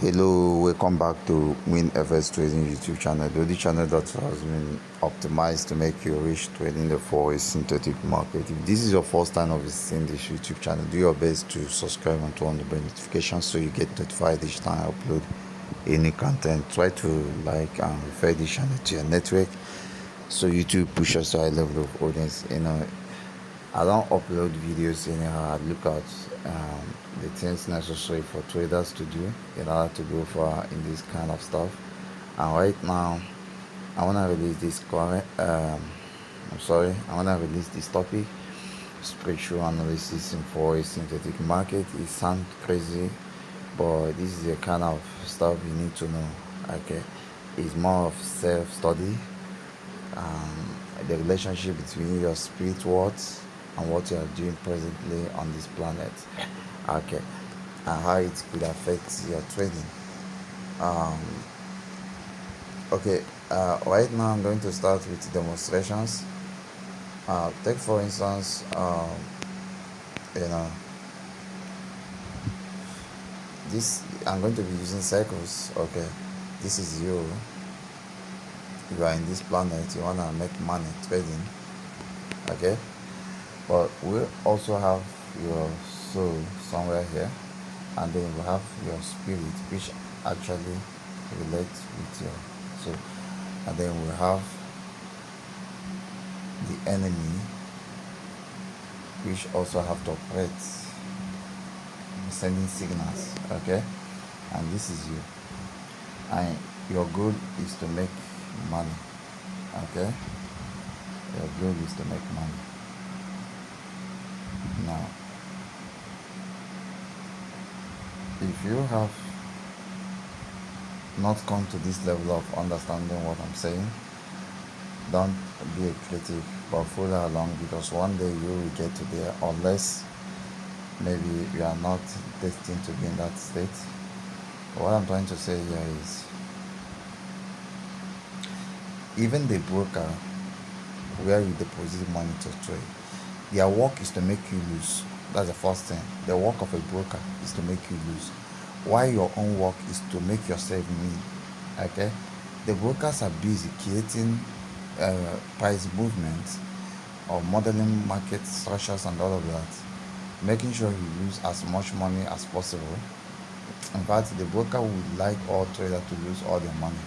Hello, welcome back to WINFXTRADING Trading YouTube channel, the only channel that has been optimized to make you rich trading the Forex synthetic market. If this is your first time of visiting this YouTube channel, do your best to subscribe and turn on the bell notifications so you get notified each time I upload any content. Try to like and refer this channel to your network so YouTube pushes to a high level of audience. I don't upload videos anyhow. I look at the things necessary for traders to do in order to go far in this kind of stuff. And right now, I want to release this I want to release this topic: spiritual analysis in forex synthetic market. It sounds crazy, but this is the kind of stuff you need to know. Okay, it's more of self-study. The relationship between your spirit words and what you are doing presently on this planet, okay, and how it could affect your trading. Okay, right now I'm going to start with demonstrations. Take for instance, this I'm going to be using cycles. Okay, this is you are in this planet, you want to make money trading. Okay, but we also have your soul somewhere here, and then we have your spirit, which actually relates with your soul, and then we have the enemy, which also have to operate, sending signals. Okay, and this is you, and your goal is to make money. Okay, your goal is to make money. Now, if you have not come to this level of understanding what I'm saying, don't be a critic, but follow along, because one day you will get to there, unless maybe you are not destined to be in that state. But what I'm trying to say here is, even the broker where you deposit money to trade, their work is to make you lose. That's the first thing. The work of a broker is to make you lose, while your own work is to make yourself win. Okay, the brokers are busy creating price movements or modeling market structures and all of that, making sure you lose as much money as possible. In fact, the broker would like all traders to lose all their money.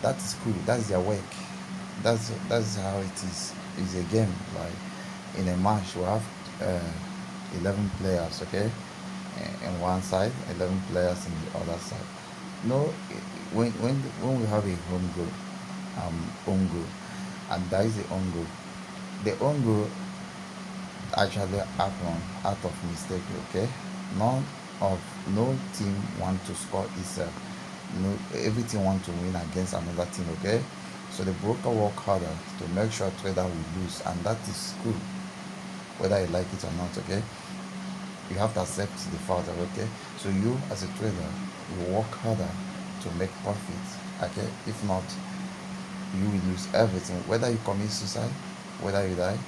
That is cool. That is their work. That's how it is. It's a game. Like in a match, we have 11 players. Okay, in one side, 11 players in the other side. No, when we have a home goal, and that is the own goal. The own goal actually happen out of mistake. Okay, no team want to score itself. No, every team want to win against another team. Okay, so the broker work harder to make sure trader will lose, and that is cool, whether you like it or not. Okay, you have to accept the fact that, okay, so you as a trader, you work harder to make profits. Okay, if not, you will lose everything, whether you commit suicide, whether you die,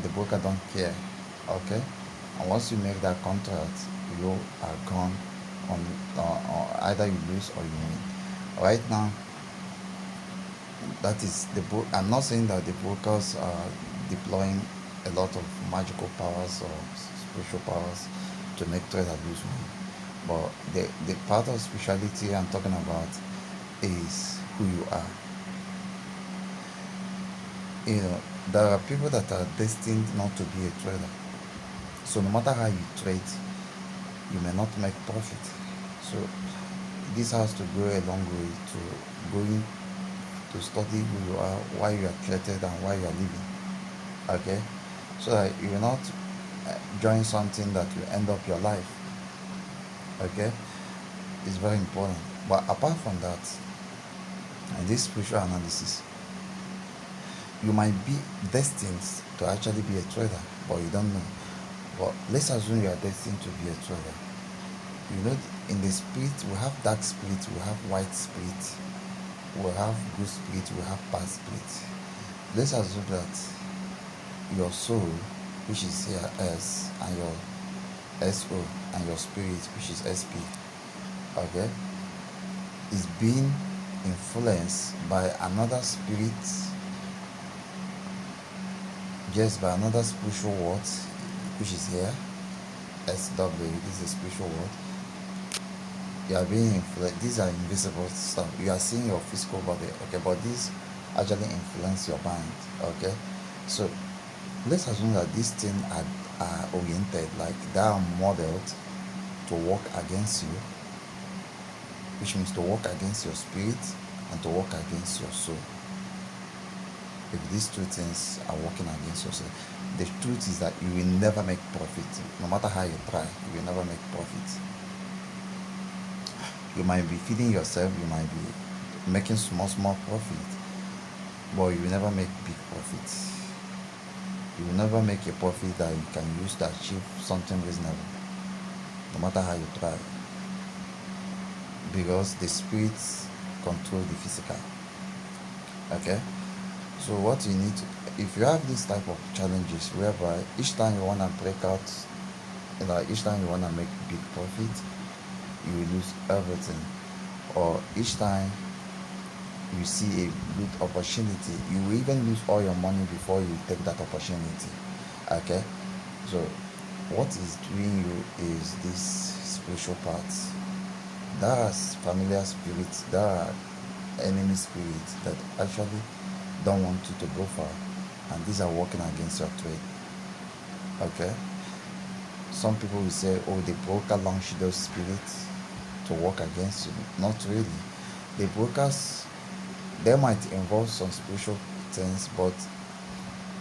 the broker don't care. Okay, and once you make that contract, you are gone on either you lose or you win. Right now, that is the book. I'm not saying that the brokers are deploying a lot of magical powers or spiritual powers to make traders lose money, but the part of spirituality I'm talking about is who you are. There are people that are destined not to be a trader, so no matter how you trade, you may not make profit. So this has to go a long way to going to study who you are, why you are created, and why you are living. Okay, so that you will not join something that will end up your life. Okay, it's very important. But apart from that, in this spiritual analysis, you might be destined to actually be a trader, but you don't know. But let's assume you are destined to be a trader. In the spirit, we have dark spirit, we have white spirit, we have good spirit, we have bad spirit. Let's assume that your soul, which is here S, and your SO, and your spirit, which is SP. Okay, is being influenced by another spirit, just by another spiritual word, which is here, SW. This is a spiritual word. You are being influenced. These are invisible stuff. You are seeing your physical body, okay, but these actually influence your mind, okay. So let's assume that these things are oriented, like they are modeled to work against you, which means to work against your spirit and to work against your soul. If these two things are working against yourself, the truth is that you will never make profit. No matter how you try, you will never make profit. You might be feeding yourself, you might be making small profit, but you will never make big profits. You will never make a profit that you can use to achieve something reasonable, no matter how you try, because the spirits control the physical, okay. So what you need to, if you have this type of challenges whereby each time you want to break out, like each time you want to make big profit, you will lose everything, or each time you see a good opportunity, you will even lose all your money before you take that opportunity, okay. So what is doing you is this spiritual part. There are familiar spirits, there are enemy spirits that actually don't want you to go far, and these are working against your trade, okay. Some people will say, oh, the broker launched those spirits to work against you. Not really. The brokers, they might involve some spiritual things, but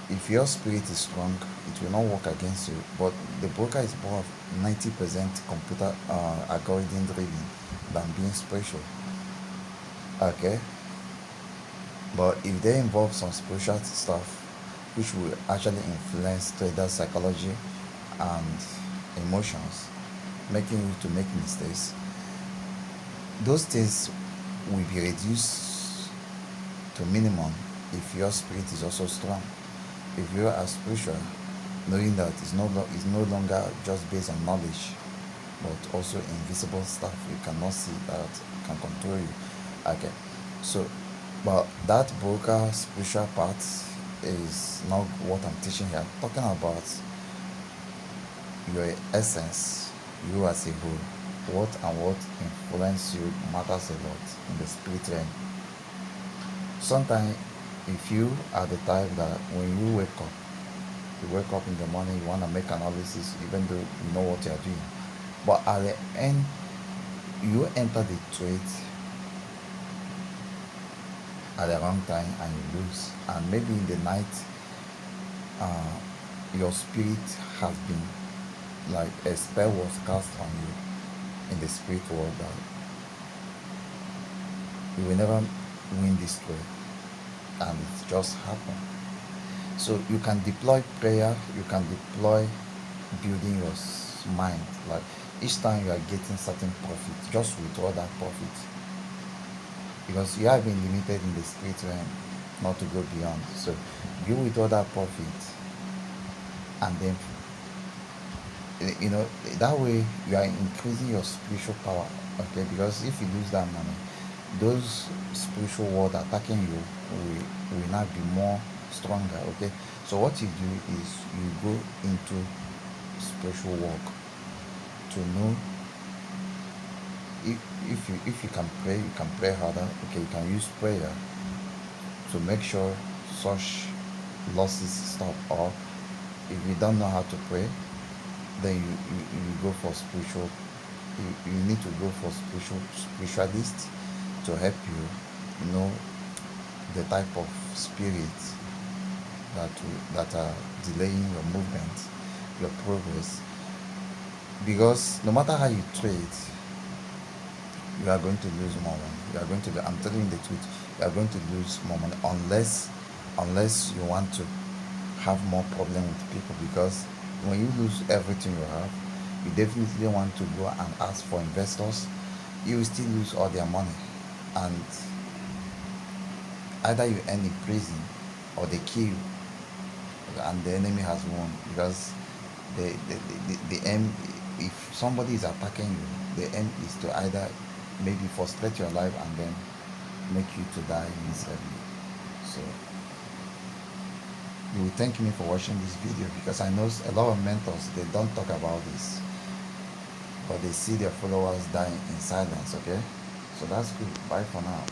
if your spirit is strong, it will not work against you. But the broker is more of 90% computer algorithm driven than being spiritual, okay. But if they involve some spiritual stuff, which will actually influence trader psychology and emotions, making you to make mistakes, those things will be reduced to minimum if your spirit is also strong. If you are spiritual, knowing that it's no longer just based on knowledge, but also invisible stuff you cannot see that can control you, okay. So but that broker spiritual part is not what I'm teaching here. I'm talking about your essence, you as a whole. What influence you matters a lot in the spirit realm. Sometimes if you are the type that when you wake up in the morning, you want to make analysis even though you know what you are doing, but at the end you enter the trade at the wrong time and you lose, and maybe in the night your spirit has been, like a spell was cast on you in the spirit world, that you will never win this trade, and it just happened. So you can deploy prayer, you can deploy building your mind, like each time you are getting certain profit, just withdraw that profit, because you have been limited in the spirit realm not to go beyond. So you withdraw that profit, and then that way you are increasing your spiritual power, okay. Because if you lose that money, those spiritual world attacking you will not be more stronger, okay. So what you do is you go into spiritual work to know, if you can pray, you can pray harder, okay. You can use prayer to make sure such losses stop, or if you don't know how to pray, then you go for spiritual, you need to go for spiritualists to help you know the type of spirits that are delaying your movement, your progress. Because no matter how you trade, you are going to lose more money. I'm telling you the truth, you are going to lose more money unless you want to have more problem with people. Because when you lose everything you have, you definitely want to go and ask for investors. You will still lose all their money, and either you end in prison or they kill you, and the enemy has won. Because the aim, if somebody is attacking you, the aim is to either maybe frustrate your life and then make you to die miserably. So you will thank me for watching this video, because I know a lot of mentors, they don't talk about this, but they see their followers dying in silence. Okay, so that's good. Bye for now.